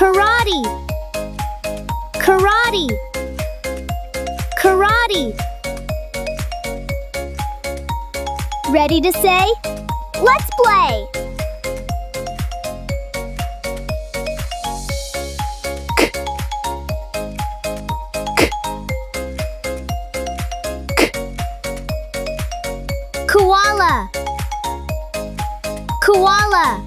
Karate. Karate. Karate. Ready to say? Let's play! Koala. Koala.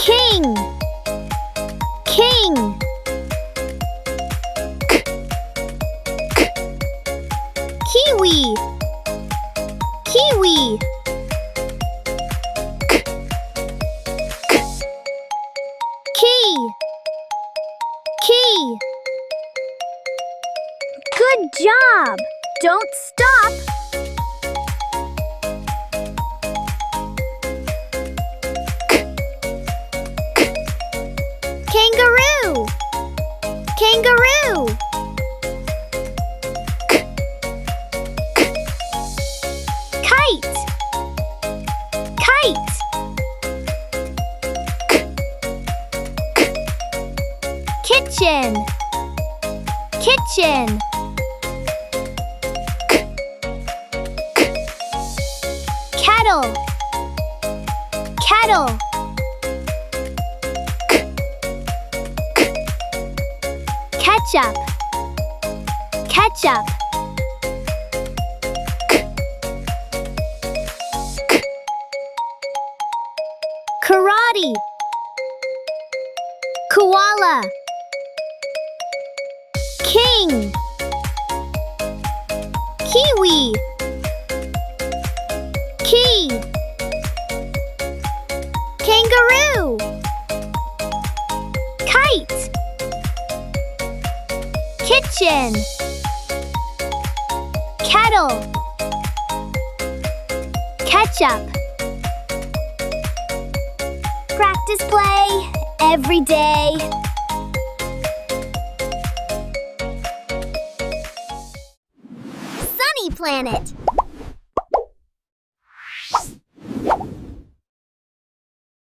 King. King. Kiwi. Kiwi. Key. Key. Good job! Don't stop! Kangaroo! Kangaroo! Kite! Kite! Kitchen! Kitchen! Kettle. Kettle. Ketchup. Ketchup. Karate. Koala. King. Kiwi. Key. Kangaroo. Kite. Kitchen. Kettle. Ketchup. Practice play every day. Sunny Planet.